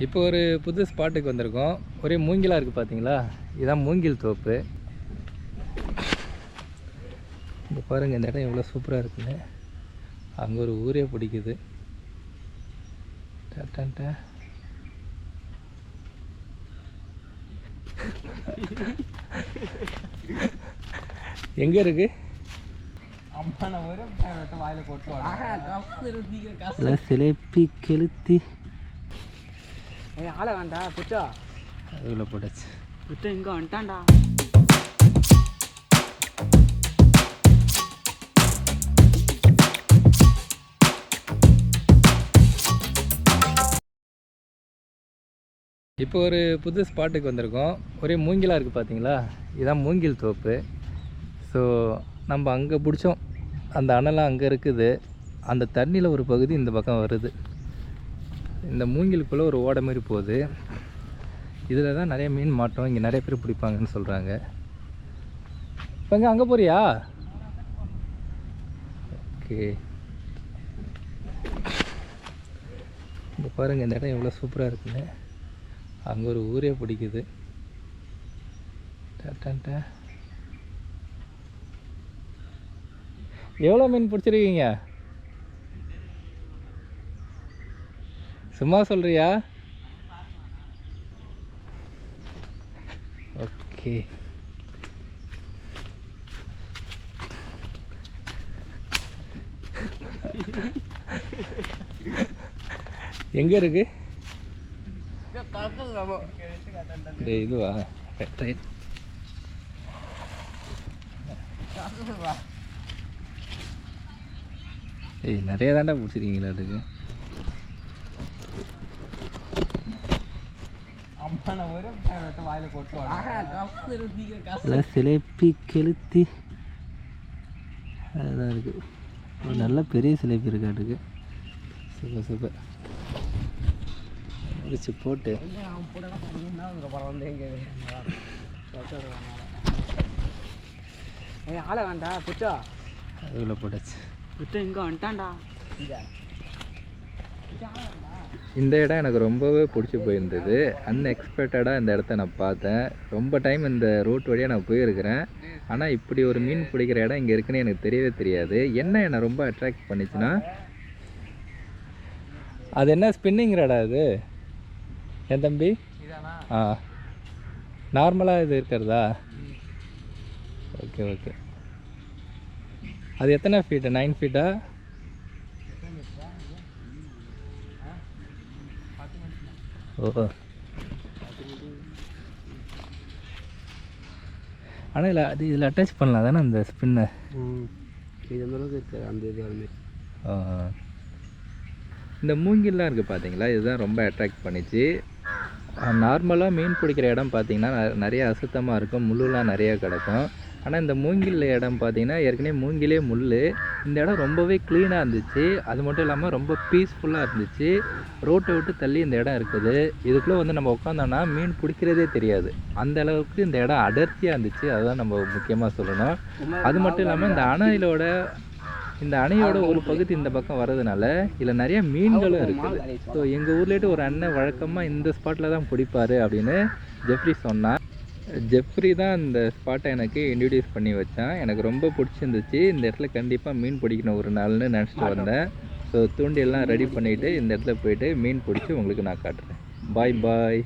இப்போ ஒரு புது ஸ்பாட்டுக்கு வந்திருக்கோம். ஒரே மூங்கிலாக இருக்குது பார்த்தீங்களா, இதுதான் மூங்கில் தோப்பு. இங்கே பாருங்கள், இந்த இடம் எவ்வளோ சூப்பராக இருக்குன்னு. அங்கே ஒரு ஊரே பிடிக்குது. எங்கே இருக்கு? சிலைப்பி கெளுத்தி ஆளை வேண்டா புச்சா அதுக்குள்ள போட்டாச்சு. புச்சா இங்கே வந்துட்டான்டா. இப்போ ஒரு புது ஸ்பாட்டுக்கு வந்திருக்கோம். ஒரே மூங்கிலாக இருக்குது பார்த்தீங்களா, இதுதான் மூங்கில் தோப்பு. ஸோ நம்ம அங்கே பிடிச்சோம், அந்த அணைலாம் அங்கே இருக்குது. அந்த தண்ணியில் ஒரு பகுதி இந்த பக்கம் வருது. இந்த மூங்கிலுக்குள்ளே ஒரு ஓடை மாதிரி போகுது. இதில் தான் நிறைய மீன் மாட்டோம். இங்கே நிறைய பேர் பிடிப்பாங்கன்னு சொல்கிறாங்க. இப்போ இங்கே அங்கே போறியா? ஓகே, இங்கே பாருங்கள், இந்த இடம் எவ்வளோ சூப்பராக இருக்குன்னு. அங்கே ஒரு ஊரே பிடிக்குது. எவ்வளோ மீன் பிடிச்சிருக்கீங்க? சும்மா சொல்றியா? ஓகே, எங்க இருக்கு? இதுவா? ஏய், நிறைய தாண்டா பிடிச்சிருக்கீங்களா? அதுக்கு சிலைப்பி கெளுத்தி அதுதான் இருக்கு. ஒரு நல்ல பெரிய சிலைப்பி இருக்காட்டுக்கு. Super super. முடிச்சு போட்டு ஆளை வேண்டா புச்சா அதுக்குள்ள போட்டாச்சு. புச்சா இங்கே வந்துட்டான்டா. இந்த இடம் எனக்கு ரொம்பவே பிடிச்சி போயிருந்தது. அன்எக்ஸ்பெக்டடாக இந்த இடத்த நான் பார்த்தேன். ரொம்ப டைம் இந்த ரோட் வழியாக நான் போயிருக்கிறேன். ஆனால் இப்படி ஒரு மீன் பிடிக்கிற இடம் இங்கே இருக்குன்னு எனக்கு தெரியவே தெரியாது. என்ன என்னை ரொம்ப அட்ராக்ட் பண்ணிச்சுன்னா, அது என்ன ஸ்பின்னிங் ராடா அது என் தம்பி? ஆ, நார்மலாக இது இருக்கிறதா? Okay okay. அது எத்தனை ஃபீட்டு? 9 ஃபீட்டா? ஓ, ஆனால் இல்லை, அது இதில் அட்டாச் பண்ணலாம் தானே அந்த ஸ்பின்னை? இது அளவுக்கு இருக்குது அந்த இது வந்து. இந்த மூங்கில்லாம் இருக்குது பார்த்தீங்களா, இதுதான் ரொம்ப அட்ராக்ட் பண்ணிச்சு. நார்மலாக மீன் பிடிக்கிற இடம் பார்த்திங்கன்னா நிறைய அசுத்தமாக இருக்கும், முள்ளுலாம் நிறையா கிடக்கும். ஆனால் இந்த மூங்கில் இடம் பார்த்திங்கன்னா ஏற்கனவே மூங்கிலே முள். இந்த இடம் ரொம்பவே க்ளீனாக இருந்துச்சு. அது மட்டும் இல்லாமல் ரொம்ப பீஸ்ஃபுல்லாக இருந்துச்சு. ரோட்டை விட்டு தள்ளி இந்த இடம் இருக்குது. இதுக்குள்ளே வந்து நம்ம உட்காந்தோன்னா மீன் பிடிக்கிறதே தெரியாது. அந்த அளவுக்கு இந்த இடம் அடர்த்தியாக இருந்துச்சு. அதுதான் நம்ம முக்கியமாக சொல்லணும். அது மட்டும் இல்லாமல் இந்த அணையோட ஒரு பகுதி இந்த பக்கம் வர்றதுனால இதில் நிறைய மீன்களும் இருக்குது. ஸோ எங்கள் ஊர்லேட்டு ஒரு அண்ணன் வழக்கமாக இந்த ஸ்பாட்டில் தான் பிடிப்பார் அப்படின்னு ஜெஃப்ரி சொன்னான். ஜெஃப்ரி தான் இந்த ஸ்பாட்டை எனக்கு இன்ட்ரடியூஸ் பண்ணி வச்சான். எனக்கு ரொம்ப பிடிச்சிருந்துச்சு. இந்த இடத்துல கண்டிப்பாக மீன் பிடிக்கணும் ஒரு நாள்னு நினச்சிட்டு வந்தேன். ஸோ தூண்டியெல்லாம் ரெடி பண்ணிவிட்டு இந்த இடத்துல போய்ட்டு மீன் பிடிச்சி உங்களுக்கு நான் காட்டுறேன். பாய் பாய்.